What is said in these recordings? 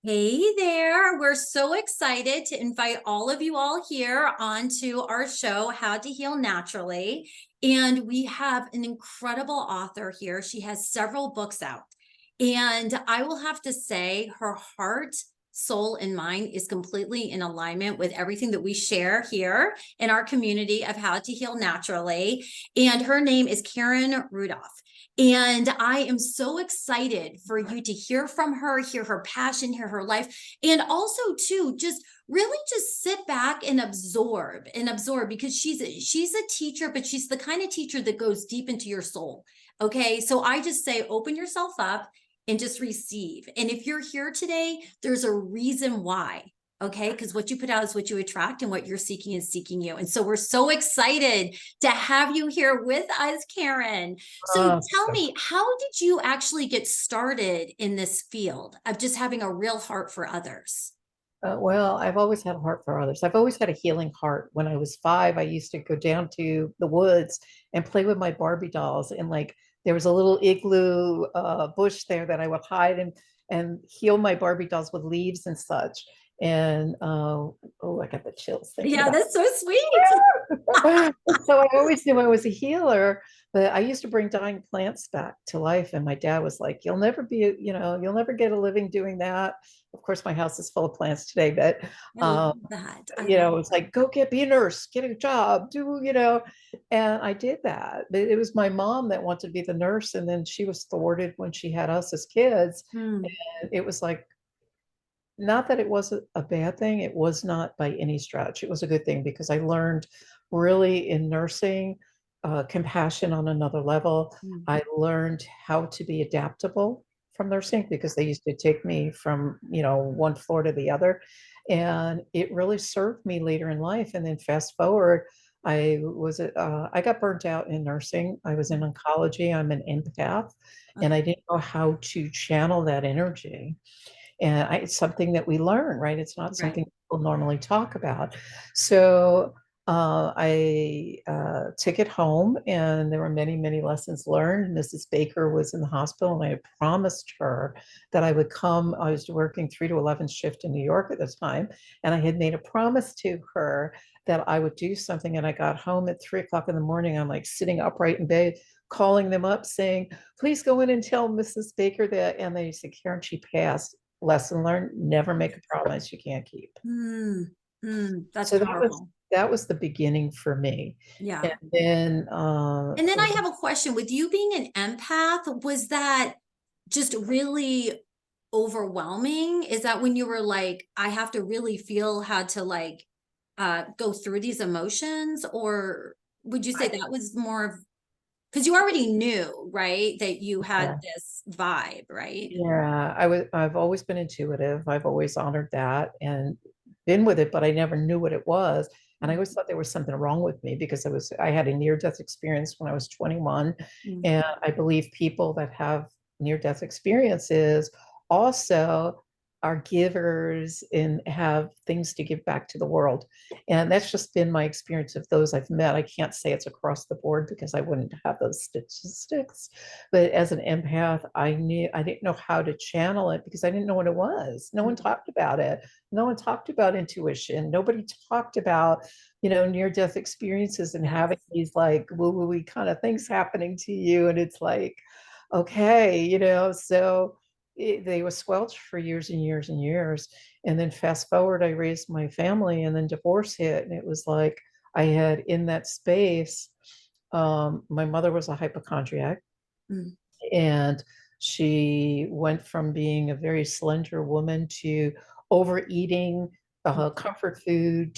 Hey there. We're so excited to invite all of you all here onto our show, How to Heal Naturally. And we have an incredible author here. She has several books out. And I will have to say, her heart, soul, and mind is completely in alignment with everything that we share here in our community of How to Heal Naturally. And her name is Karen Rudolph. And I am so excited for you to hear from her, hear her passion, hear her life, and also too, just really just sit back and absorb because she's a teacher, but she's the kind of teacher that goes deep into your soul. Okay. So I just say open yourself up and just receive. And if you're here today, there's a reason why. Okay. Because what you put out is what you attract, and what you're seeking is seeking you. And so we're so excited to have you here with us, Karen. So Uh, tell me, how did you actually get started in this field of just having a real heart for others? well, I've always had a heart for others. I've always had a healing heart. When I was 5, I used to go down to the woods and play with my Barbie dolls. And like there was a little igloo bush there that I would hide and heal my Barbie dolls with leaves and such. And oh, I got the chills thinking Yeah, about that's so sweet. So I always knew I was a healer, but I used to bring dying plants back to life. And my dad was like, "You'll never be, you'll never get a living doing that." Of course, my house is full of plants today, but I love um, that. I love it's like, go be a nurse, get a job, and I did that. But it was my mom that wanted to be the nurse, and then she was thwarted when she had us as kids. that. And it was like, not that it wasn't a bad thing, it was not by any stretch. It was a good thing because I learned really in nursing compassion on another level. Mm. I learned how to be adaptable from nursing because they used to take me from, one floor to the other. And it really served me later in life. And then fast forward, I got burnt out in nursing. I was in oncology. I'm an empath, and I didn't know how to channel that energy. And it's something that we learn, right? It's not Right. something people normally talk about. So I took it home, and there were many, many lessons learned. Mrs. Baker was in the hospital, and I had promised her that I would come. I was working 3 to 11 shift in New York at the time, and I had made a promise to her that I would do something. And I got home at 3 o'clock in the morning. I'm like sitting upright in bed, calling them up, saying, "Please go in and tell Mrs. Baker that." And they said, "Karen, she passed." Lesson learned, never make a promise you can't keep. Mm, that's So powerful. that was the beginning for me. And Yeah. then And then I have a question. With you being an empath, was that just really overwhelming? Is that when you were like, I have to really feel how to like go through these emotions? Or would you say I, that was more of, because you already knew, right, that you had yeah, this vibe, right? yeah, I've always been intuitive. I've always honored that and been with it, but I never knew what it was. And I always thought there was something wrong with me because I had a near-death experience when I was 21. Mm. And I believe people that have near-death experiences also are givers and have things to give back to the world. And that's just been my experience of those I've met. I can't say it's across the board because I wouldn't have those statistics. But as an empath, I didn't know how to channel it because I didn't know what it was. No one Mm. talked about it. No one talked about intuition. Nobody talked about, near-death experiences and Yes. having these like woo-woo kind of things happening to you. And it's like, okay, so they were squelched for years and years and years. And then fast forward, I raised my family, and then divorce hit. And it was like I had in that space, my mother was a hypochondriac, Mm. and she went from being a very slender woman to overeating comfort food,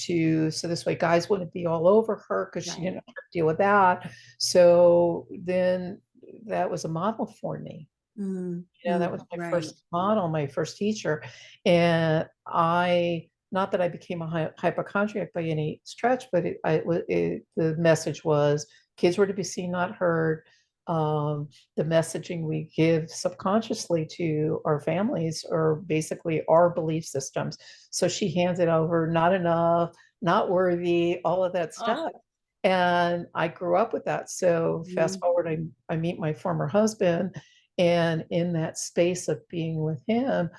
so this way guys wouldn't be all over her because she Right. didn't know how to deal with that. So then that was a model for me. Mm. That was Mm. my Right. first model, my first teacher. And not that I became a hypochondriac by any stretch, but the message was kids were to be seen, not heard. The messaging we give subconsciously to our families are basically our belief systems. So she hands it over, not enough, not worthy, all of that Oh. stuff. And I grew up with that. So fast Mm. forward, I meet my former husband, and in that space of being with him,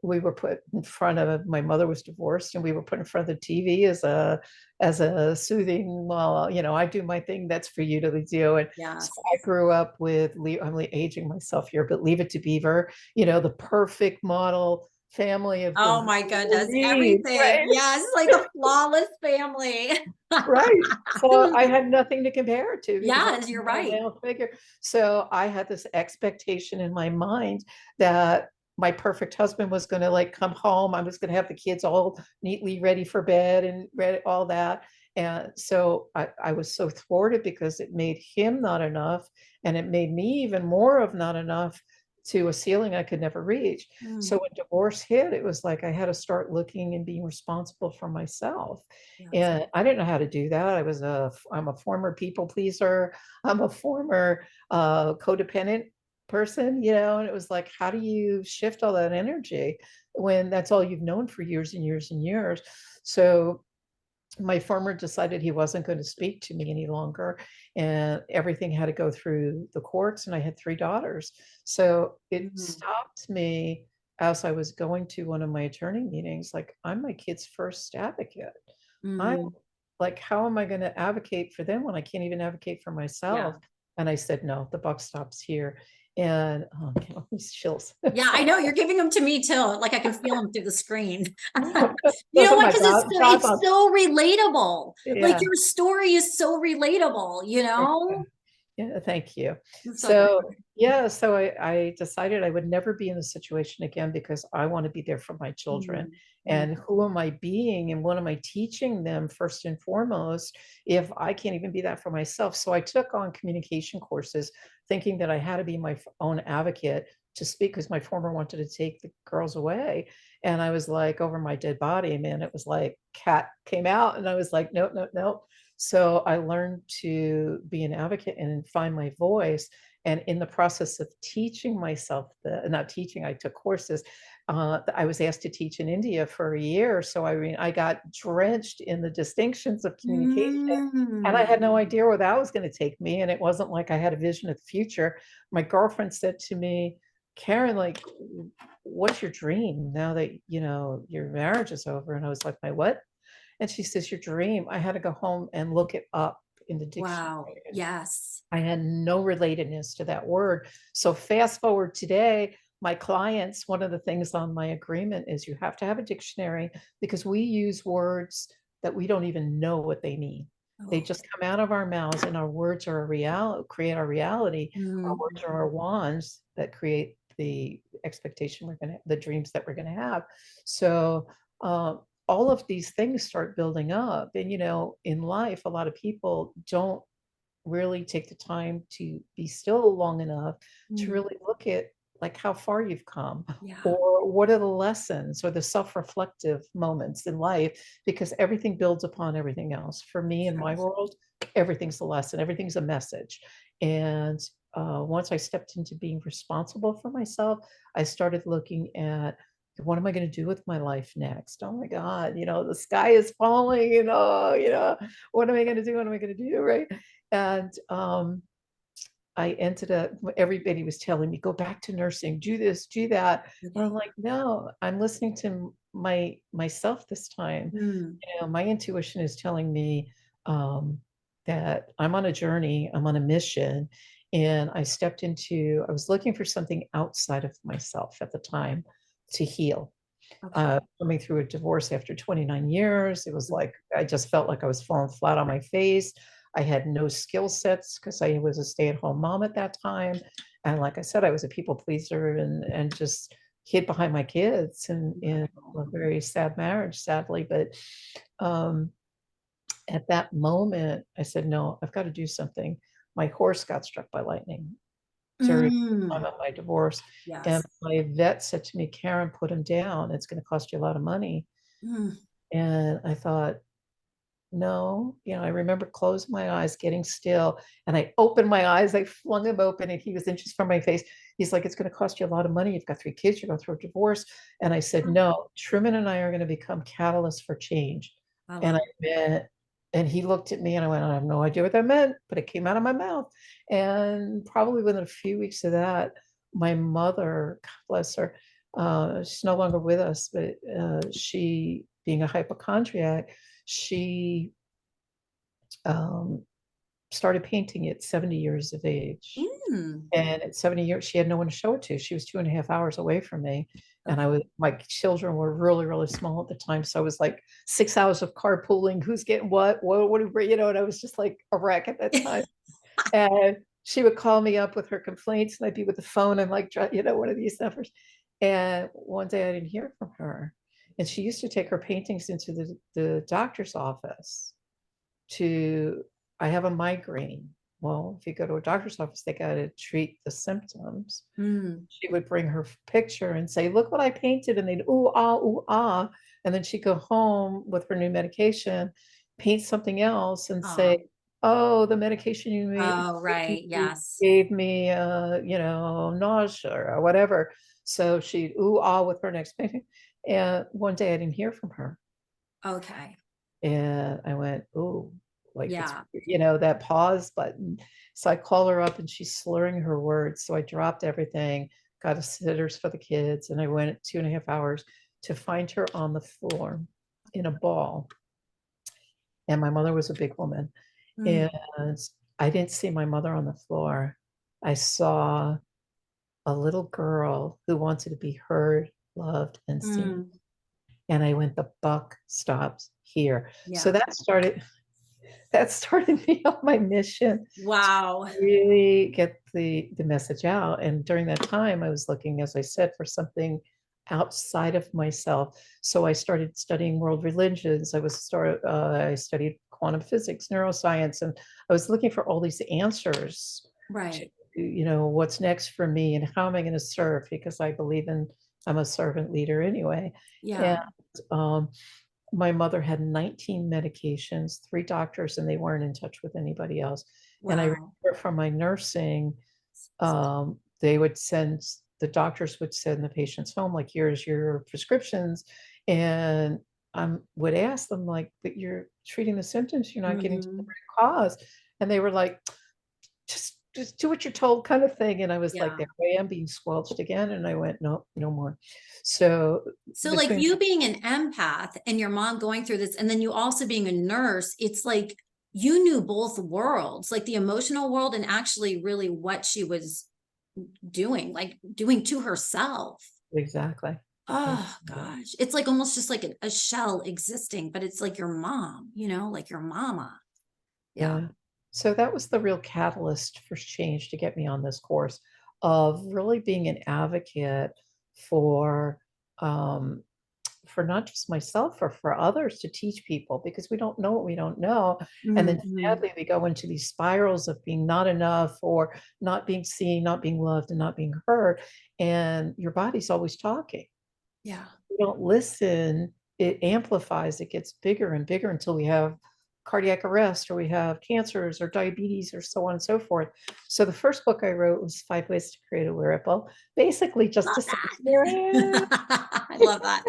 we were put in front of, my mother was divorced and we were put in front of the TV as a soothing, well, I do my thing, that's for you to do. And so Yes. I grew up with, I'm aging myself here, but Leave It to Beaver, the perfect model family of the Oh my goodness, Leaves, everything. right? Yes, like the flawless family. Right. So I had nothing to compare it to because I Yes, was you're a right. male figure. So I had this expectation in my mind that my perfect husband was going to like come home. I was going to have the kids all neatly ready for bed and ready, all that. And so I was so thwarted because it made him not enough. And it made me even more of not enough to a ceiling I could never reach. So Mm, when divorce hit, it was like I had to start looking and being responsible for myself. yes. And I didn't know how to do that. I'm a former people pleaser. I'm a former codependent person, and it was like, how do you shift all that energy when that's all you've known for years and years and years? So my farmer decided he wasn't going to speak to me any longer, and everything had to go through the courts, and I had three daughters. So it Mm, stopped me as I was going to one of my attorney meetings, like, I'm my kid's first advocate. I mm, like, how am I going to advocate for them when I can't even advocate for myself? yeah. And I said, no, the buck stops here. And get all these chills. Yeah, I know you're giving them to me too. Like I can feel them through the screen. You Those know are what? my Because it's godfather. so relatable. Like Yeah. your story is so relatable, you know? Yeah, thank you. It's so So, good. yeah, so I decided I would never be in this situation again because I want to be there for my children. Mm, mm, And who am I being and what am I teaching them first and foremost if I can't even be that for myself? So I took on communication courses thinking that I had to be my own advocate to speak because my former wanted to take the girls away. And I was like, over my dead body, man, it was like cat came out and I was like, no, no, no. So I learned to be an advocate and find my voice. And in the process of teaching myself, not teaching, I took courses. I was asked to teach in India for a year. So I mean, I got drenched in the distinctions of communication. And I mm. had no idea where that was going to take me. And it wasn't like I had a vision of the future. My girlfriend said to me, Karen, like, what's your dream now that, your marriage is over? And I was like, my what? And she says, your dream. I had to go home and look it up in the dictionary. Wow. Yes. I had no relatedness to that word. So fast forward today, my clients, one of the things on my agreement is you have to have a dictionary because we use words that we don't even know what they mean. They Oh. just come out of our mouths and our words are a reality, create our reality. Our Mm, words are our wands that create the expectation the dreams that we're going to have. So, all of these things start building up. And, in life, a lot of people don't really take the time to be still long enough to mm. really look at like how far you've come Yeah. or what are the lessons or the self-reflective moments in life because everything builds upon everything else. For me in my Yes. world, everything's a lesson, everything's a message. And once I stepped into being responsible for myself, I started looking at what am I going to do with my life next? Oh my God, the sky is falling, what am I going to do? What am I going to do? Right. And I ended up, everybody was telling me, go back to nursing, do this, do that. And I'm Okay. like, no, I'm listening to myself this time. Mm, My intuition is telling me that I'm on a journey, I'm on a mission. And I was looking for something outside of myself at the time to heal. okay. Coming through a divorce after 29 years. It was like I just felt like I was falling flat on my face. I had no skill sets because I was a stay-at-home mom at that time. And like I said, I was a people pleaser and just hid behind my kids and in a very sad marriage, sadly. But um, at that moment, I said, no, I've got to do something. My horse got struck by lightning during the time Mm, of my divorce. And yes. my vet said to me, Karen, put him down. It's going to cost you a lot of money. Mm, And I thought, no, I remember closing my eyes, getting still, and I opened my eyes, I flung him open, and he was inches from my face. He's like, it's going to cost you a lot of money. You've got three kids, you're going through a divorce. And I said, no, Truman and I are going to become catalysts for change. I And love I meant, and he looked at me and I went, I have no idea what that meant, but it came out of my mouth. And probably within a few weeks of that, my mother, God bless her, She's no longer with us, but she, being a hypochondriac, she um, started painting at 70 years of age. Mm. And at 70 years, she had no one to show it to. She was 2.5 hours away from me. And Okay. my children were really, really small at the time. So I was like 6 hours of carpooling, who's getting what, and I was just like a wreck at that time. And she would call me up with her complaints, and I'd be with the phone and like, one of these numbers. And one day I didn't hear from her. And she used to take her paintings into the doctor's office to, I have a migraine. Well, if you go to a doctor's office, they got to treat the symptoms. Mm. She would bring her picture and say, look what I painted. And they'd, ooh, ah, ooh, ah. And then she'd go home with her new medication, paint something else and Aw. say, oh, the medication Oh, right. Yes. gave me, nausea or whatever. So she'd, ooh, ah, with her next painting. And one day I didn't hear from her. Okay. And I went, ooh, like it's, Yeah. that pause button. So I call her up and she's slurring her words. So I dropped everything, got a sitters for the kids, and I went 2.5 hours to find her on the floor in a ball. And my mother was a big woman. And Mm. I didn't see my mother on the floor. I saw a little girl who wanted to be heard, loved, and seen. Mm. And I went, the buck stops here. So Yeah. that started me on my mission to Wow. really get the message out. And during that time, I was looking, as I said, for something outside of myself. So I started studying world religions. I studied quantum physics, neuroscience, and I was looking for all these answers to, Right. what's next for me and how am I going to serve, because I'm a servant leader anyway. And Yeah. um, my mother had 19 medications, three doctors, and they weren't in touch with anybody else. And I Wow. remember from my nursing, the doctors would send the patients home, like, here's your prescriptions. And I would ask them, like, but you're treating the symptoms, you're not getting to the Mhm. root cause. And they were like, just do what you're told, kind of thing. And I was like, Yeah. there I am being squelched again. And I went, no, no more. So So like between you being an empath and your mom going through this, and then you also being a nurse, it's like you knew both worlds, like the emotional world and actually really what she was doing, like doing to herself. Exactly. Oh Exactly. gosh. It's like almost just like a shell existing, but it's like your mom, like your mama. Yeah. Yeah. So that was the real catalyst for change to get me on this course of really being an advocate for um, for not just myself, for others, to teach people, because we don't know what we don't know. And then Mhm. sadly we go into these spirals of being not enough, or not being seen, not being loved, and not being heard. And your body's always talking. Yeah. We don't listen, it amplifies, it gets bigger and bigger until we have cardiac arrest, or we have cancers or diabetes, or so on and so forth. So the first book I wrote was 5 Ways to Create a Ripple, basically just Love to say, here I am. that. I love that.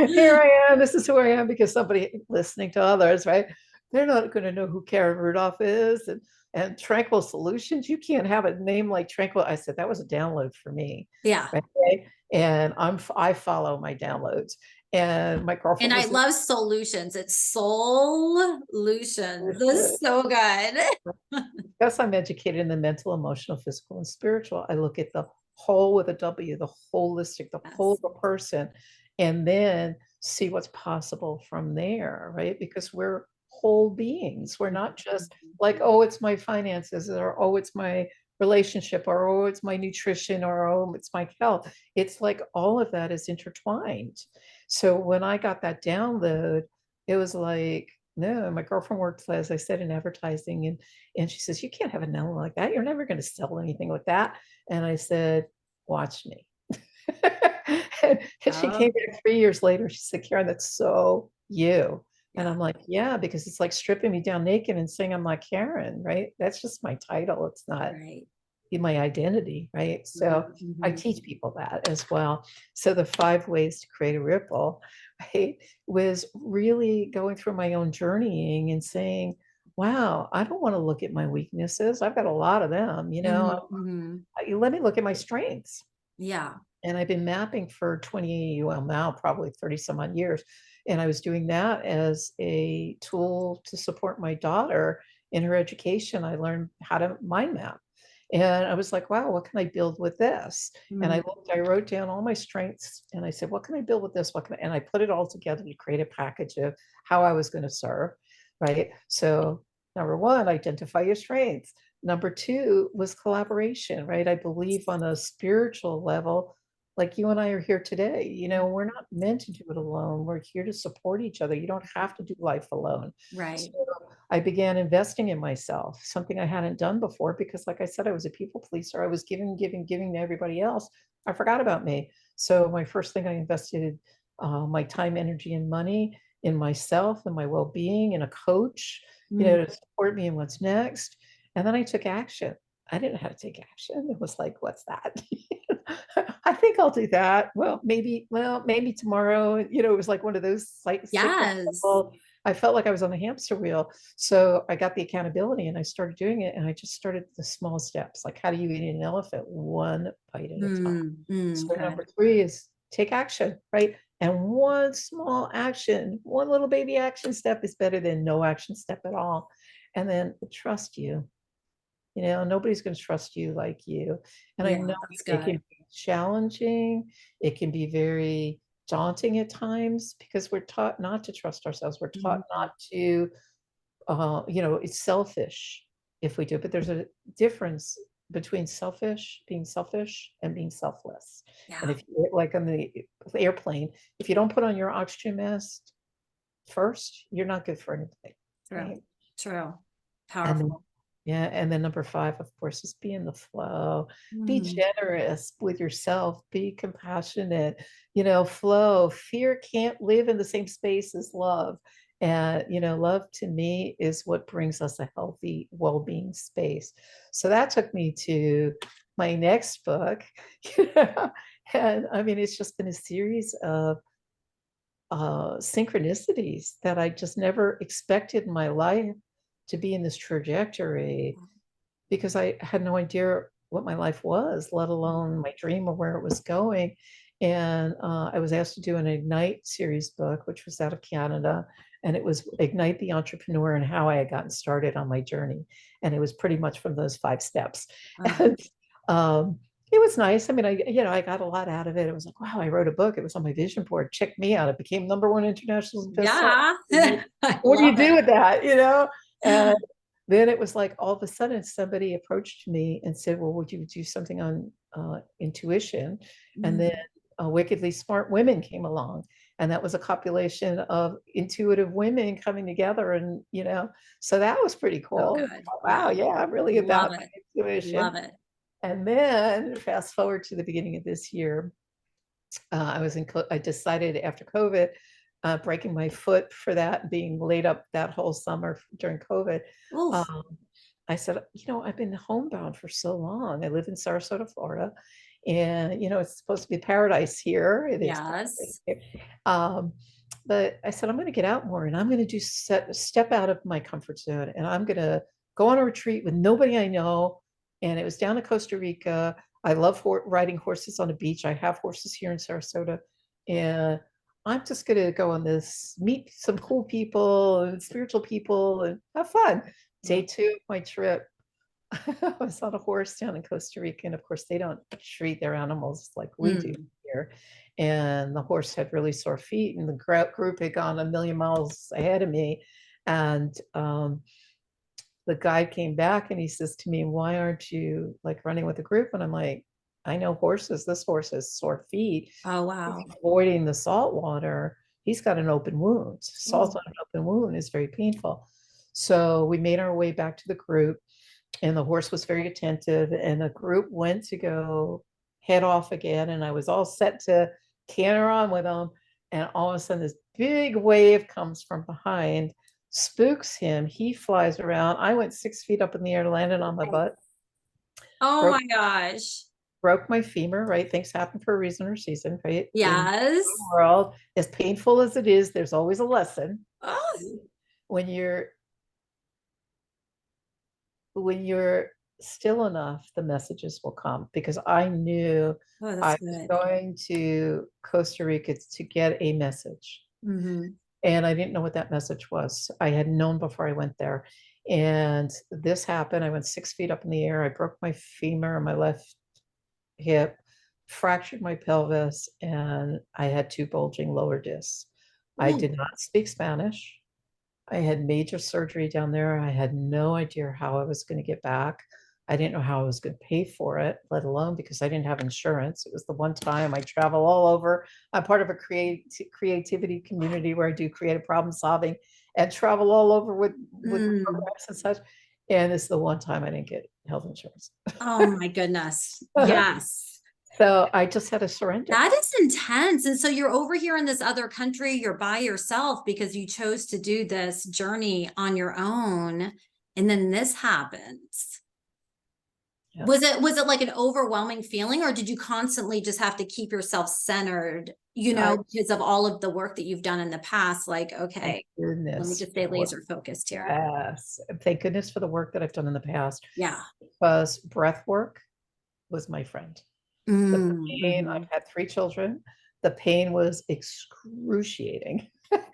Here I am. This is who I am, because somebody listening to others, right? They're not going to know who Karen Rudolph is, and Tranquil Solutions. You can't have a name like Tranquil. I said that was a download for me, Yeah. right? And I follow my downloads. And my And girlfriend I was like, love solutions. It's solutions. This is so good. because I'm educated in the mental, emotional, physical, and spiritual, I look at the whole with a W, the holistic, the whole Yes. of a person, and then see what's possible from there, right? Because we're whole beings. We're not just like, oh, it's my finances, or oh, it's my relationship, or oh, it's my nutrition, or oh, it's my health. It's like all of that is intertwined. So when I got that download, it was like, no, my girlfriend worked, as I said, in advertising, and she says, you can't have a noun like that. You're never going to sell anything like that. And I said, watch me. And she came Oh, back 3 years later. She said, Karen, that's so you. And yeah. I'm like, yeah, because it's like stripping me down naked and saying I'm like Karen, right? That's just my title. It's not Right. my identity, right? So Mhm, I mhm. teach people that as well. So the 5 ways to create a ripple, right, was really going through my own journeying and saying, wow, I don't want to look at my weaknesses. I've got a lot of them, Mhm, mhm. let me look at my strengths. Yeah. And I've been mapping for 20, well, now probably 30 some odd years. And I was doing that as a tool to support my daughter in her education. I learned how to mind map. And I was like, wow, what can I build with this? And Mm, I wrote down all my strengths and I said, what can I build with this? What can I, and I put it all together to create a package of how I was going to serve. Right. So, number one, identify your strengths. Number two was collaboration, right? I believe on a spiritual level, like you and I are here today, we're not meant to do it alone. We're here to support each other. You don't have to do life alone. So right. I began investing in myself, something I hadn't done before because, like I said, I was a people pleaser. I was giving, giving, giving to everybody else. I forgot about me. So my first thing I invested my time, energy, and money in myself and my well-being and a coach, Mm, to support me in what's next. And then I took action. I didn't know how to take action. It was like, what's that? I think I'll do that. Maybe tomorrow. It was like one of those like yes. cyclical. I felt like I was on the hamster wheel. So I got the accountability and I started doing it. And I just started the small steps. Like, how do you eat an elephant? One bite at a time. So number Good. three is take action, right? And one small action, one little baby action step is better than no action step at all. And then trust you. Nobody's going to trust you like you. And I Yeah, know that's it good. can be challenging. It can be very daunting at times because we're taught not to trust ourselves. We're taught Mhm. not to, it's selfish if we do, but there's a difference between being selfish and being selfless. And Yeah, if you like on the airplane, if you don't put on your oxygen mask first, you're not good for anything. true. Right. True. And then, Powerful. yeah, and then number five, of course, is be in the flow. Be Mm, generous with yourself. Be compassionate. Flow. Fear can't live in the same space as love. And love to me is what brings us a healthy, well-being space. So that took me to my next book. And I mean, it's just been a series of synchronicities that I just never expected in my life to be in this trajectory because I had no idea what my life was, let alone my dream or where it was going. And I was asked to do an Ignite series book, which was out of Canada. And it was Ignite the Entrepreneur and how I had gotten started on my journey. And it was pretty much from those 5 steps. uh, And um, it was nice. I mean, I got a lot out of it. It was like, wow, I wrote a book. It was on my vision board. Check me out. It became #1 international bestseller. yeah. I What do you love do it. with that? And then it was like all of a sudden somebody approached me and said, well, would you do something on intuition? And then Mm, Wickedly Smart Women came along. And that was a compilation of intuitive women coming together. And, so that was pretty so cool. good. Wow, Yeah. yeah, I'm really Love about my it. intuition. Love it. And then fast forward to the beginning of this year, I decided after COVID, breaking my foot for that, being laid up that whole summer during COVID. Oof. Um, I said, I've been homebound for so long. I live in Sarasota, Florida, and it's supposed to be paradise here. It is paradise Yes. here. Um, but I said, I'm going to get out more and I'm going to step out of my comfort zone and I'm going to go on a retreat with nobody I know. And it was down in Costa Rica. I love riding horses on the beach. I have horses here in Sarasota. And I'm just going to go on this, meet some cool people and spiritual people and have fun. Day Love. 2 of my trip, I was on a horse down in Costa Rica. And of course, they don't treat their animals like we do Mm. here. And the horse had really sore feet, and the group had gone a million miles ahead of me. And the guide came back and he says to me, why aren't you like running with the group? And I'm like, I know horses. This horse has sore feet. Oh, He's wow. avoiding the salt water. He's got an open wound. Salt Ooh, on an open wound is very painful. So we made our way back to the group, and the horse was very attentive, and the group went to go head off again. And I was all set to canter on with them. And all of a sudden, this big wave comes from behind, spooks him. He flies around. I went 6 feet up in the air, landed on my butt, oh broke my gosh. broke my femur, right? Things happen for a reason or season, right? In the Yes. world, as painful as it is, there's always a lesson. Oh, When you're when you're still enough, the messages will come because I knew Oh, I that's was good. going to Costa Rica to get a message. Hmm. And I didn't know what that message was. I had known before I went there. And this happened. I went 6 feet up in the air. I broke my femur on my left hip, fractured my pelvis, and I had two bulging lower discs. I Ooh. did not speak Spanish. I had major surgery down there. I had no idea how I was going to get back. I didn't know how I was going to pay for it, let alone because I didn't have insurance. It was the one time I travel all over. I'm part of a creativity community where I do creative problem solving and travel all over with Mm. programs and such. And it's the one time I didn't get health insurance. Oh my goodness. Yes. So I just had to surrender. That is intense. And so you're over here in this other country, you're by yourself because you chose to do this journey on your own. And then this happens. Yeah. Was it like an overwhelming feeling, or did you constantly just have to keep yourself centered, I, because of all of the work that you've done in the past? Like, thank okay, let me goodness just stay for laser focused here. yes. Thank goodness for the work that I've done in the past Yeah. because breath work was my friend. The pain, Mm-hmm. I've had three children. The pain was excruciating.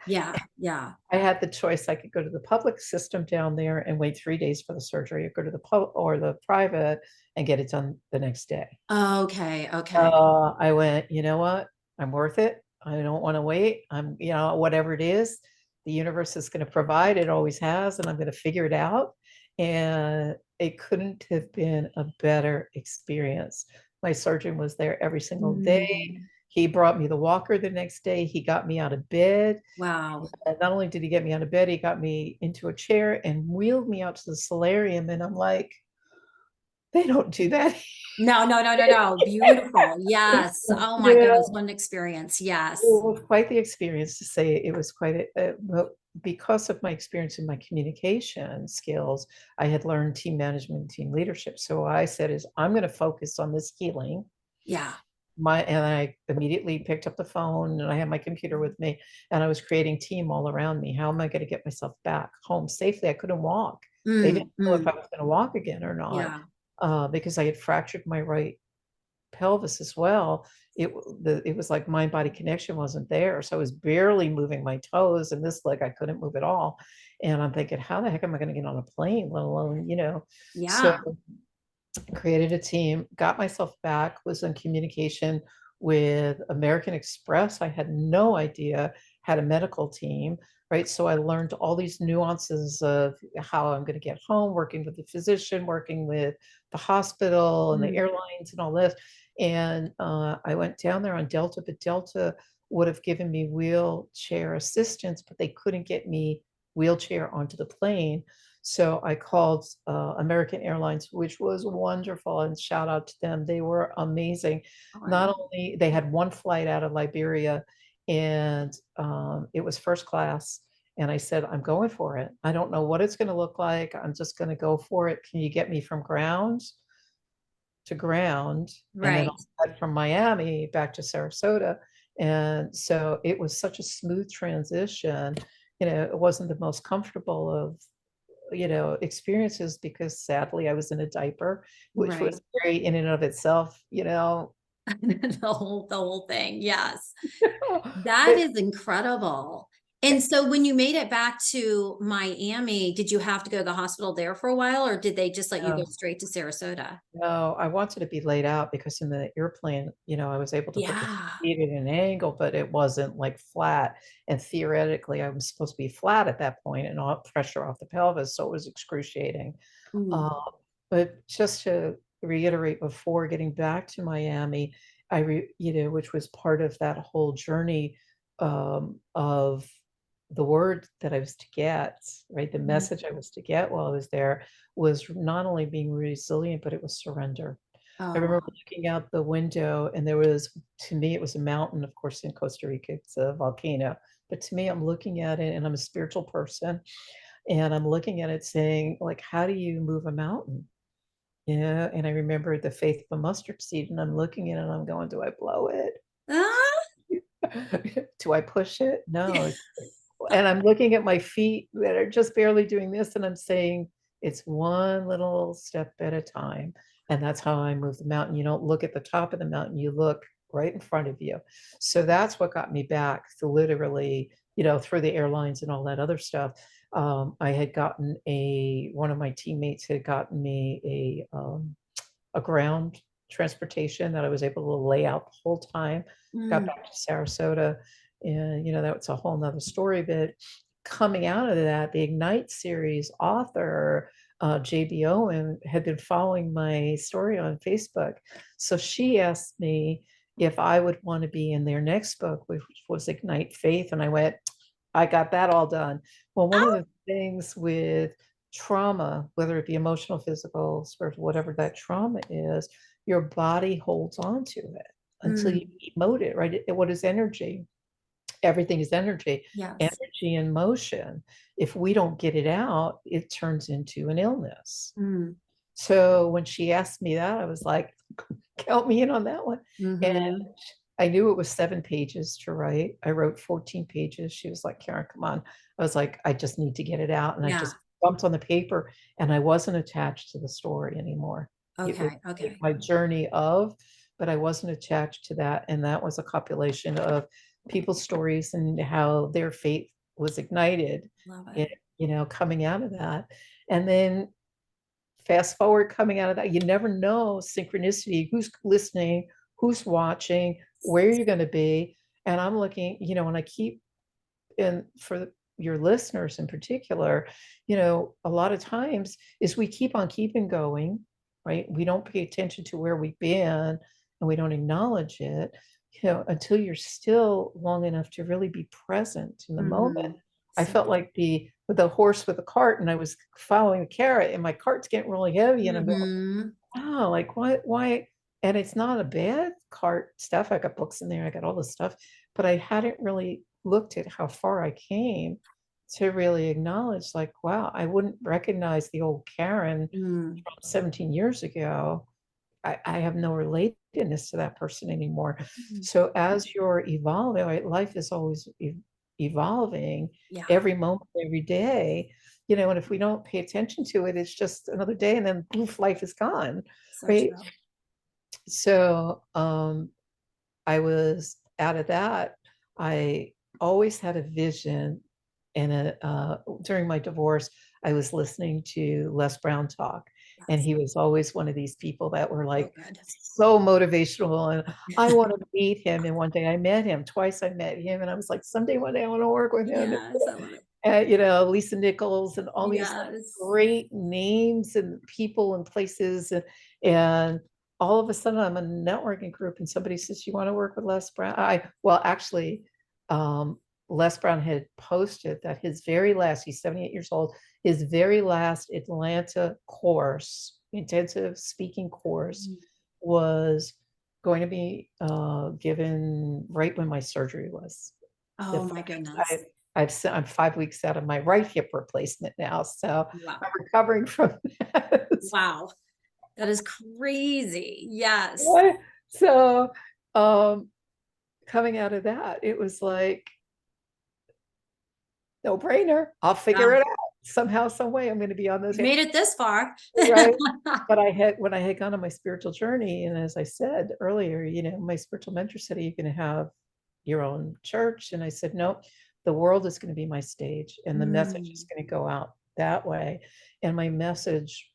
Yeah. Yeah. I had the choice. I could go to the public system down there and wait 3 days for the surgery, or go to the pub or the private and get it done the next day. Okay. Okay. I went, you know what? I'm worth it. I don't want to wait. Whatever it is, the universe is going to provide. It always has, and I'm going to figure it out. And it couldn't have been a better experience. My surgeon was there every single day. Mm. He brought me the walker the next day. He got me out of bed. Wow. And not only did he get me out of bed, he got me into a chair and wheeled me out to the solarium. And I'm like, they don't do that. No, no, no, no, no. Beautiful. Yes. Oh my Yeah. goodness. What an experience. It Yes. was quite the experience to say it was quite well, because of my experience in my communication skills, I had learned team management and team leadership. So what I said is, I'm going to focus on this healing. Yeah. And I immediately picked up the phone and I had my computer with me and I was creating team all around me. How am I going to get myself back home safely? I couldn't walk. They Mm, didn't know if I mm. was going to walk again or not Yeah. because I had fractured my right pelvis as well. It was like mind body connection wasn't there, so I was barely moving my toes, and this leg I couldn't move at all. And I'm thinking, how the heck am I going to get on a plane, let alone. So Yeah. created a team, got myself back, was in communication with American Express. I had no idea had a medical team, right? So I learned all these nuances of how I'm going to get home, working with the physician, working with the hospital and the Mm. airlines and all this. And I went down there on Delta, but Delta would have given me wheelchair assistance, but they couldn't get me wheelchair onto the plane. So I called American Airlines, which was wonderful, and shout out to them. They were amazing. Oh, I Not love only they had one flight out of Liberia, and it was first class. And I said, I'm going for it. I don't know what it's going to look like. I'm just going to go for it. Can you get me from ground to ground? And then right. I'll head from Miami back to Sarasota. And so it was such a smooth transition. It wasn't the most comfortable of experiences because sadly I was in a diaper, which Right. was very in and of itself. The whole thing. Yes. That But is incredible. And so when you made it back to Miami, did you have to go to the hospital there for a while, or did they just let you go no, straight to Sarasota? no, I wanted to be laid out because in the airplane, I was able to put the Yeah. feet at an angle, but it wasn't like flat. And theoretically, I was supposed to be flat at that point and all pressure off the pelvis, so it was excruciating. Mm. Uh, but just to reiterate, before getting back to Miami, which was part of that whole journey of the word that I was to get, right? The Mm. message I was to get while I was there was not only being resilient, but it was surrender. I Oh, remember looking out the window and to me, it was a mountain. Of course, in Costa Rica, it's a volcano. But to me, I'm looking at it and I'm a spiritual person. And I'm looking at it saying, like, how do you move a mountain? Yeah. And I remember the faith of a mustard seed, and I'm looking at it and I'm going, do I blow it? ah, Do I push it? No. And I'm looking at my feet that are just barely doing this, and I'm saying, It's one little step at a time. And that's how I move the mountain. You don't look at the top of the mountain, you look right in front of you. So that's what got me back to literally, through the airlines and all that other stuff. I had gotten one of my teammates had gotten me a ground transportation that I was able to lay out the whole time. Got Mm, back to Sarasota, and that's a whole nother story. But coming out of that, the Ignite series author, JB Owen, had been following my story on Facebook. So she asked me if I would want to be in their next book, which was Ignite Faith. And I went, I got that all done. Well, one of oh, the things with trauma, whether it be emotional, physical, spiritual, whatever that trauma is, your body holds on to it until you mm, emote it, right? What is energy? Everything is energy. yes. Energy in motion. If we don't get it out, it turns into an illness. Mm, So when she asked me that, I was like, count me in on that one. And mm-hmm. I knew it was 7 pages to write. I wrote 14 pages. She was like, Karen, come on. I was like, I just need to get it out. And I Yeah. just bumped on the paper, and I wasn't attached to the story anymore. It was Okay. Okay. my journey but I wasn't attached to that. And that was a compilation of people's stories and how their faith was ignited, Love in, it. coming out of that. And then fast forward coming out of that, you never know synchronicity, who's listening, who's watching, where you're going to be. And I'm looking, when I keep in for your listeners in particular, a lot of times is we keep on keeping going, right? We don't pay attention to where we've been, and we don't acknowledge it, until you're still long enough to really be present in the moment. Mm-hmm. I So, felt like the horse with the cart, and I was following the carrot, and my cart's getting really heavy, and I'm going, mm-hmm. wow, like why? And it's not a bad cart stuff. I got books in there, I got all this stuff, but I hadn't really looked at how far I came to really acknowledge, like, wow, I wouldn't recognize the old Karen Mm, from 17 years ago. I have no relatedness to that person anymore. mm, So as you're evolving, right, life is always evolving yeah. every moment, every day, and if we don't pay attention to it, it's just another day, and then poof, life is gone, So right? true. So I was out of that. I always had a vision, and during my divorce, I was listening to Les Brown talk, and Yes. he was always one of these people that were So like good. so motivational, and I want to meet him. And one day I met him. Twice I met him, and I was like, someday, one day I want to work with him. Yes, I love it. Lisa Nichols and all these like Yes. great names and people and places, and all of a sudden I'm in a networking group and somebody says, you want to work with Les Brown? Well, actually, um, Les Brown had posted that his very last, he's 78 years old, his very last Atlanta course, intensive speaking course, Mm. was going to be given right when my surgery was. The Oh my I, goodness. I'm 5 weeks out of my right hip replacement now, so Wow. I'm recovering from that. Wow. That is crazy. Yes. What? So, um, coming out of that, it was like no brainer. I'll figure Yeah. it out somehow, some way. I'm going to be on those You made it this far. right. But when I had gone on my spiritual journey, and as I said earlier, my spiritual mentor said, "Are you going to have your own church?" And I said, "No, the world is going to be my stage, and the message is Mm, going to go out that way." And my message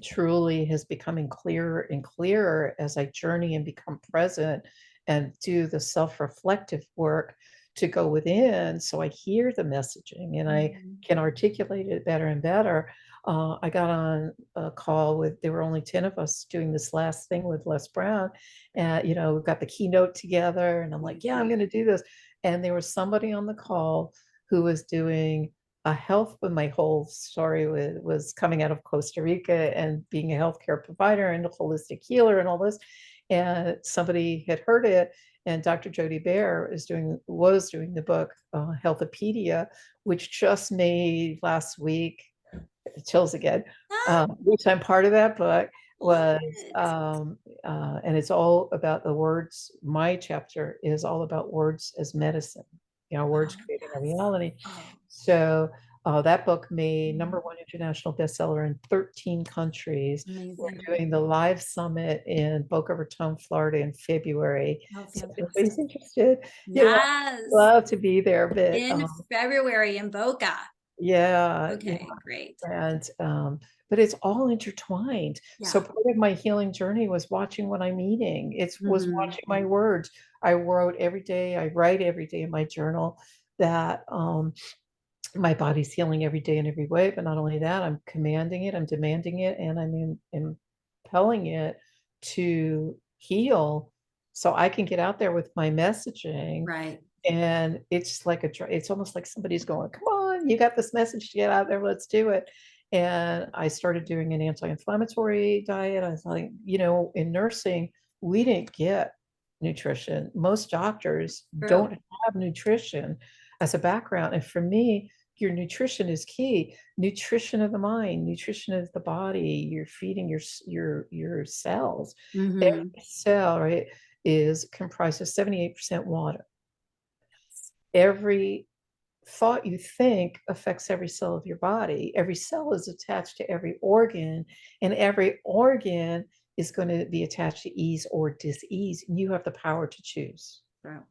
truly is becoming clearer and clearer as I journey and become present and do the self-reflective work to go within, so I hear the messaging and I mm, can articulate it better and better. I got on a call with, there were only 10 of us doing this last thing with Les Brown. And, we got the keynote together, and I'm like, yeah, I'm mhm. going to do this. And there was somebody on the call who was doing a health, when my whole story was coming out of Costa Rica and being a healthcare provider and a holistic healer and all this. And somebody had heard it, and Dr. Jody Bear was doing the book Healthopedia, which just made last week, chills again, Ah, which I'm part of that book, love was, it. and it's all about the words. My chapter is all about words as medicine, words Oh, creating a yes. reality. Oh, So That book made Mhm. #1 international bestseller in 13 countries. Amazing. We're doing the live summit in Boca Raton, Florida in February. Oh, So if fantastic. anybody's interested, you know, I'd Yes. love to be there. But In February in Boca. yeah, Okay, great. and but it's all intertwined. So Yeah. part of my healing journey was watching what I'm eating. It was Mhm. watching my words. I wrote every day, I write every day in my journal that my body's healing every day in every way. But not only that, I'm commanding it, I'm demanding it, and impelling it to heal so I can get out there with my messaging. Right. And it's like it's almost like somebody's going, come on, you got this message to get out there, let's do it. And I started doing an anti-inflammatory diet. I was like, in nursing, we didn't get nutrition. Most doctors True. don't have nutrition as a background. And for me, your nutrition is key. Nutrition of the mind, nutrition of the body. You're feeding your cells. Every Mhm. cell, right, is comprised of 78% water. Every thought you think affects every cell of your body. Every cell is attached to every organ, and every organ is going to be attached to ease or dis-ease. You have the power to choose, True.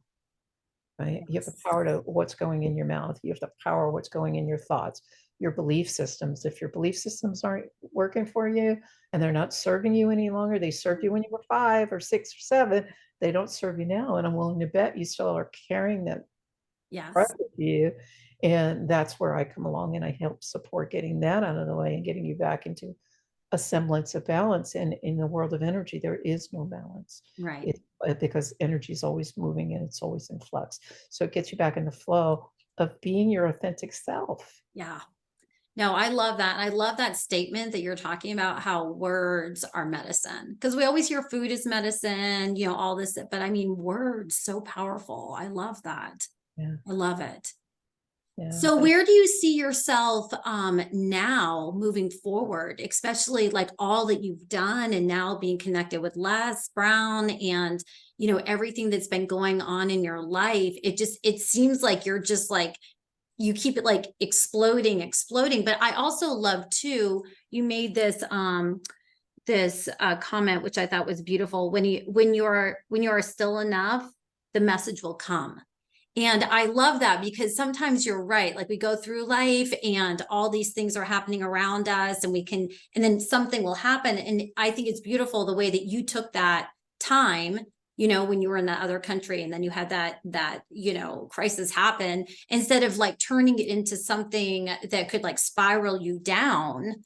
right? You have the Yes. power to what's going in your mouth. You have the power of what's going in your thoughts, your belief systems. If your belief systems aren't working for you and they're not serving you any longer, they served you when you were 5 or 6 or 7. They don't serve you now. And I'm willing to bet you still are carrying them Yes. with you. And that's where I come along and I help support getting that out of the way and getting you back into a semblance of balance. And in the world of energy, there is no balance. Right. It's because energy is always moving and it's always in flux. So it gets you back in the flow of being your authentic self. Yeah. No, I love that. I love that statement that you're talking about how words are medicine. Because we always hear food is medicine, all this, but I mean, words so powerful. I love that. Yeah. I love it. Yeah. So where do you see yourself now moving forward, especially like all that you've done and now being connected with Les Brown and everything that's been going on in your life? It seems like you're just like you keep it like exploding. But I also love too, you made this comment which I thought was beautiful. When you are still enough, the message will come. And I love that because sometimes you're right. Like we go through life and all these things are happening around us and then something will happen. And I think it's beautiful the way that you took that time, when you were in that other country and then you had that crisis happen, instead of like turning it into something that could like spiral you down,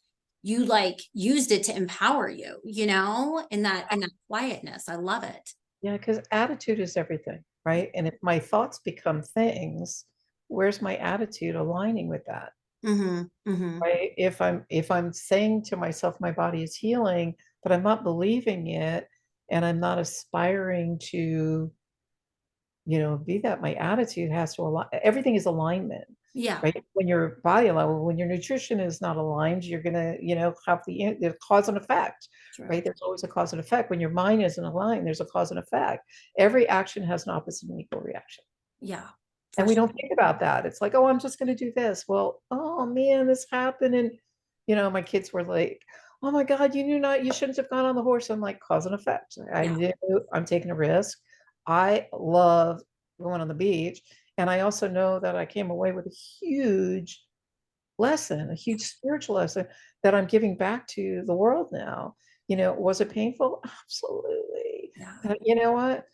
you like used it to empower you, in that quietness. I love it. Yeah. Because attitude is everything, right? And if my thoughts become things, where's my attitude aligning with that? Mm-hmm. Mm-hmm. Right? If I'm saying to myself my body is healing, but I'm not believing it and I'm not aspiring to, be that, my attitude has to align. Everything is alignment, Yeah. right? When your body level, when your nutrition is not aligned, you're gonna, have the cause and effect, True. right? There's always a cause and effect. When your mind isn't aligned, there's a cause and effect. Every action has an opposite and equal reaction. Yeah, And for we sure. don't think about that. It's like, oh, I'm just going to do this. Well, oh man, this happened. And, my kids were like, oh my God, you shouldn't have gone on the horse. I'm like, cause and effect. I Yeah. knew I'm taking a risk. I love going on the beach. And I also know that I came away with a huge lesson, a huge spiritual lesson that I'm giving back to the world now. Was it painful? Absolutely. Yeah. But you know what?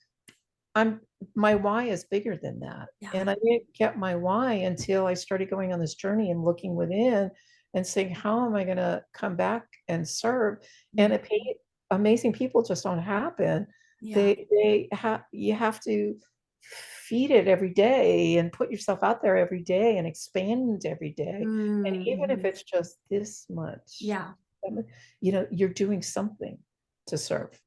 I'm my why is bigger than that. Yeah. And I didn't get my why until I started going on this journey and looking within and saying, how am I going to come back and serve? And amazing people just don't happen. Yeah. You have to feed it every day and put yourself out there every day and expand every day. And even if Mm-hmm. it's just this much, Yeah. you're doing something to serve.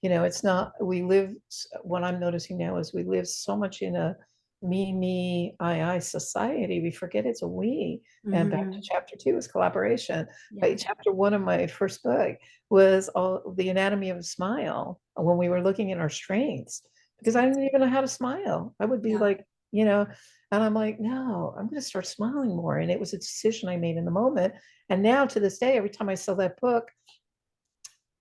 It's not, what I'm noticing now is we live so much in a me, I society. We forget it's a we. And back to Mm-hmm. chapter 2 is collaboration. Yeah. But chapter 1 of my first book was all the anatomy of a smile when we were looking at our strengths, because I didn't even know how to smile. I would be Yeah. like, And I'm like, no, I'm going to start smiling more. And it was a decision I made in the moment. And now to this day, every time I sell that book,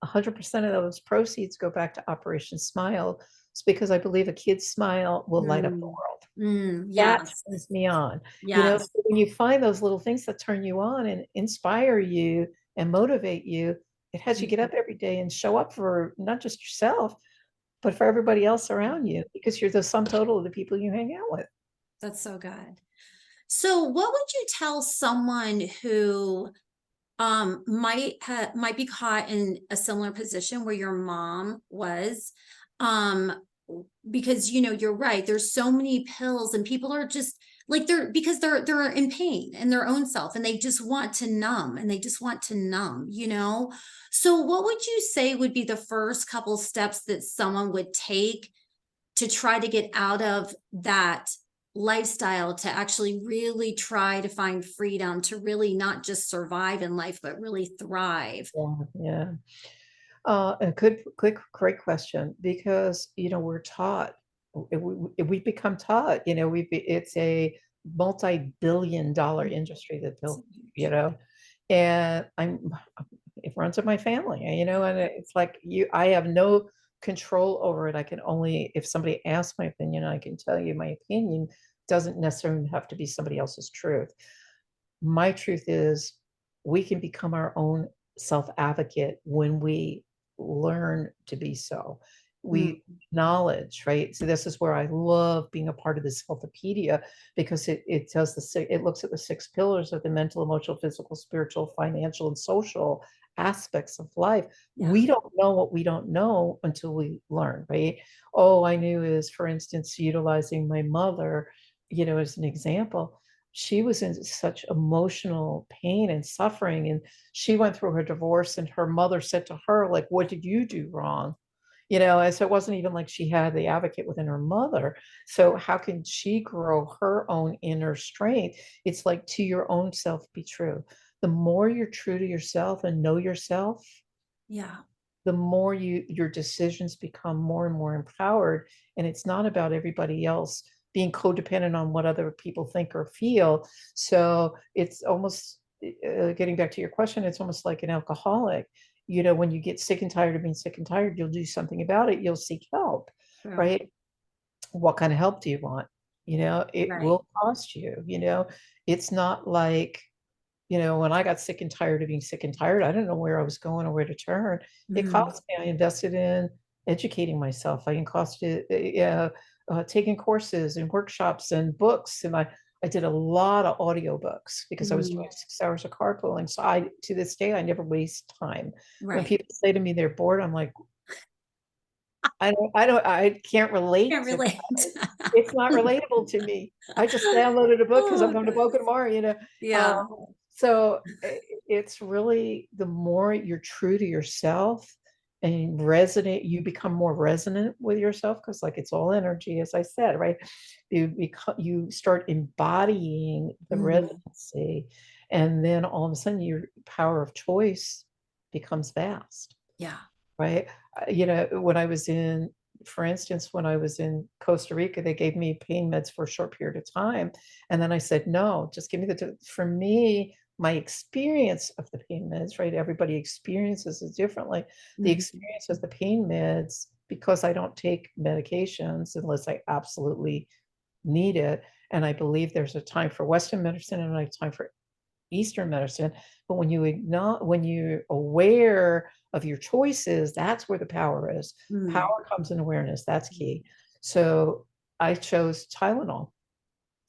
100% of those proceeds go back to Operation Smile. It's because I believe a kid's smile will light up the Mm, world. That yes, turns me on. yes, So when you find those little things that turn you on and inspire you and motivate you, it has you get up every day and show up for not just yourself, but for everybody else around you, because you're the sum total of the people you hang out with. that's so good. So what would you tell someone who might be caught in a similar position where your mom was? Um, because you're right, there's so many pills and people are just like they're in pain in their own self and they just want to numb and they just want to numb. So what would you say would be the first couple steps that someone would take to try to get out of that lifestyle, to actually really try to find freedom, to really not just survive in life but really thrive? Yeah, yeah. A good, quick, great question, because we're taught, we become taught, it's a multi-billion-dollar industry that So built, you huge. know, and it runs in my family, and it's like I have no control over it. I can only, if somebody asks my opinion, I can tell you my opinion doesn't necessarily have to be somebody else's truth. My truth is we can become our own self advocate when we learn to be so. Mm, We knowledge, right? So this is where I love being a part of this healthopedia, because it does it looks at the six pillars of the mental, emotional, physical, spiritual, financial, and social aspects of life. yeah, We don't know what we don't know until we learn, right? All I knew is, for instance, utilizing my mother, as an example. She was in such emotional pain and suffering, and she went through her divorce, and her mother said to her, like, what did you do wrong? And so it wasn't even like she had the advocate within her mother. So how can she grow her own inner strength? It's like, to your own self be true. The more you're true to yourself and know yourself, yeah. the more your decisions become more and more empowered. And it's not about everybody else being codependent on what other people think or feel. So it's almost, getting back to your question, it's almost like an alcoholic. When you get sick and tired of being sick and tired, you'll do something about it. You'll seek help, True. right? What kind of help do you want? It Right. will cost you. It's not like, when I got sick and tired of being sick and tired, I didn't know where I was going or where to turn. It Mm, cost me. I invested in educating myself. I invested, taking courses and workshops and books. And I did a lot of audiobooks because I was doing mm, 6 hours of carpooling. So to this day, I never waste time. When right. people say to me they're bored, I'm like, I can't relate Can't to that. relate. It's not relatable to me. I just downloaded a book because I'm Oh going to Boca goodness. tomorrow. Uh, Yeah. so it's really, the more you're true to yourself and resonate, you become more resonant with yourself, because like it's all energy, as I said, right? You start embodying the Mm, resonancy, and then all of a sudden your power of choice becomes vast, yeah. right? When I was in, for instance, when I was in Costa Rica, they gave me pain meds for a short period of time. And then I said, no, just give me for me, my experience of the pain meds, right? Everybody experiences it differently. The Mhm, experience of the pain meds, because I don't take medications unless I absolutely need it. And I believe there's a time for Western medicine and a time for Eastern medicine. But when you're aware of your choices, that's where the power is. mm, Power comes in awareness. That's key. So I chose Tylenol,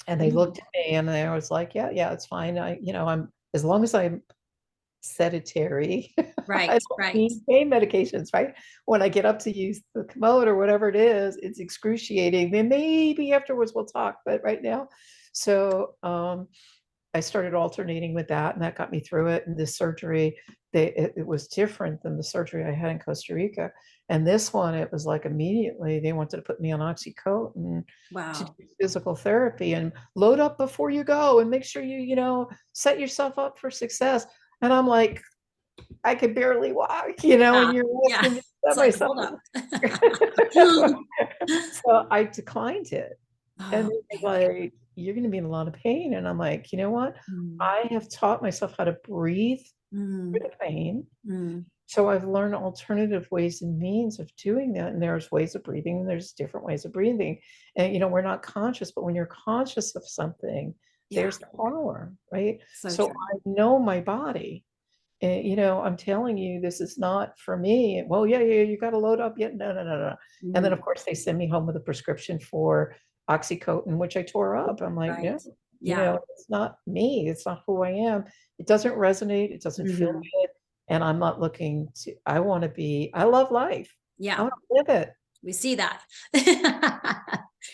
and they mm. looked at me and I was like, yeah, yeah, it's fine. I'm, as long as I'm sedentary, I Right, don't right. need pain medications, right? When I get up to use the commode or whatever it is, it's excruciating. Then maybe afterwards we'll talk, but right now. So I started alternating with that, and that got me through it. And this surgery, it was different than the surgery I had in Costa Rica. And this one, it was like immediately they wanted to put me on oxycodone to do Wow. physical therapy and load up before you go and make sure you set yourself up for success. And I'm like, I could barely walk, Yeah, and you're yeah. asking me to It's set like, myself hold up. up. So I declined it. And Oh, they're okay. like, "You're gonna be in a lot of pain." And I'm like, "You know what? Mm, I have taught myself how to breathe mm, through the pain. mm. So I've learned alternative ways and means of doing that, and there's ways of breathing, and there's different ways of breathing. And, we're not conscious, but when you're conscious of something, Yeah, there's the power, right? so So true. I know my body. And, I'm telling you, this is not for me. Well, yeah, yeah, you got to load up. Yeah, no, no, no, no. And then, Mm, of course, they send me home with a prescription for Oxycontin, which I tore up. I'm like, right. no, Yeah. it's not me. It's not who I am. It doesn't resonate. It doesn't feel Mhm. good. And I'm not looking to, I want to be, I love life. I Yeah. want to live it. We see that.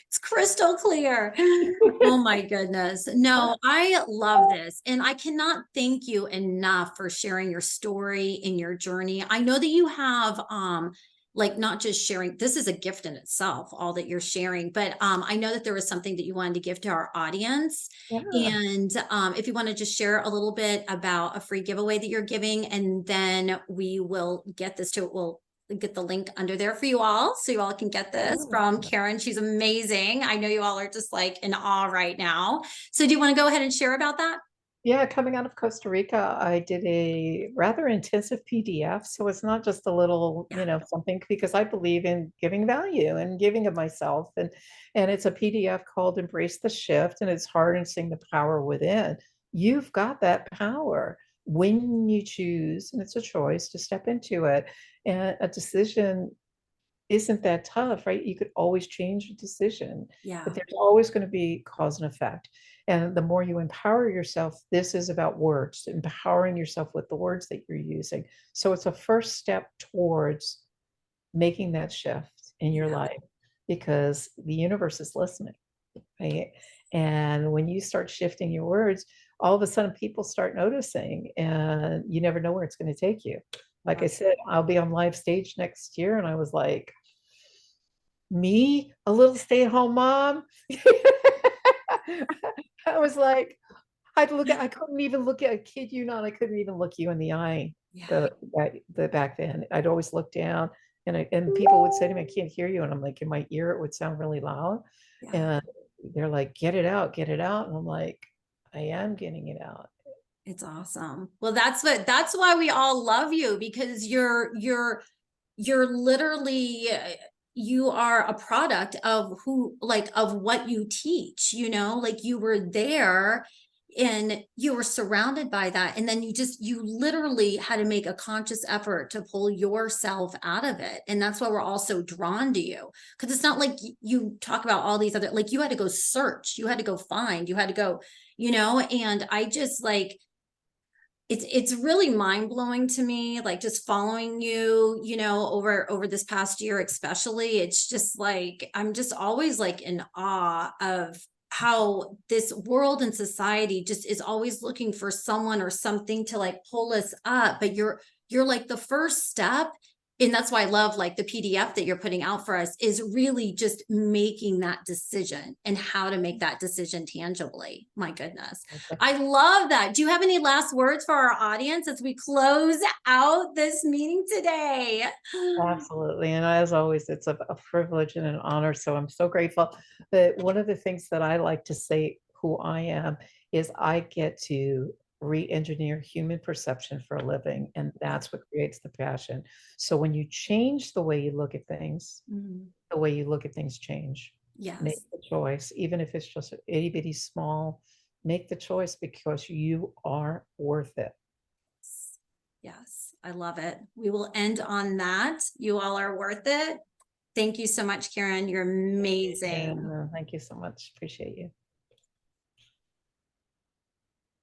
It's crystal clear. Oh my goodness. No, I love this. And I cannot thank you enough for sharing your story and your journey. I know that you have like not just sharing, this is a gift in itself, all that you're sharing, but I know that there was something that you wanted to give to our audience. Yeah. And if you want to just share a little bit about a free giveaway that you're giving, and then we will get this to it. We'll get the link under there for you all so you all can get this from Yeah. Karen. She's amazing. I know you all are just like in awe right now. So do you want to go ahead and share about that? Yeah, coming out of Costa Rica, I did a rather intensive PDF. So it's not just a little, Yeah. something because I believe in giving value and giving of myself. And it's a PDF called Embrace the Shift, and it's harnessing the power within. You've got that power when you choose, and it's a choice to step into it. And a decision isn't that tough, right? You could always change a decision, but Yeah. there's always going to be cause and effect. And the more you empower yourself, this is about words, empowering yourself with the words that you're using. So it's a first step towards making that shift in your Yeah. life because the universe is listening, right? And when you start shifting your words, all of a sudden people start noticing, and you never know where it's going to take you. Like I Love. said, I'll be on live stage next year, and I was like, me, a little stay-at-home mom. I was like, I couldn't even look at, I kid you not, I couldn't even look you in the eye Yeah. the back then. I'd always look down, and people would say to me, I can't hear you. And I'm like, in my ear, it would sound really loud. Yeah. And they're like, get it out, get it out. And I'm like, I am getting it out. It's awesome. Well, that's why we all love you, because you're literally you are a product of who, like, of what you teach, like you were there and you were surrounded by that, and then you literally had to make a conscious effort to pull yourself out of it. And that's why we're all so drawn to you, because it's not like you talk about all these other, like, you had to go search, you had to go find, you had to go, and I just like, it's really mind-blowing to me, like, just following you, over this past year especially. It's just like I'm just always like in awe of how this world and society just is always looking for someone or something to like pull us up, but you're like the first step. And that's why I love like the PDF that you're putting out for us, is really just making that decision and how to make that decision tangibly. My goodness. I love that. Do you have any last words for our audience as we close out this meeting today? Absolutely. And as always, it's a privilege and an honor. So I'm so grateful. But one of the things that I like to say who I am is I get to re-engineer human perception for a living. And Love. that's what creates the passion. So when you change the way you look at things, Mhm. the way you look at things change. Make Yes. the choice, even if it's just itty bitty small, make the choice because you are worth it. Yes. I love it. We will end on that. You all are worth it. Thank you so much, Karen. You're amazing. Thank you so much. Appreciate you.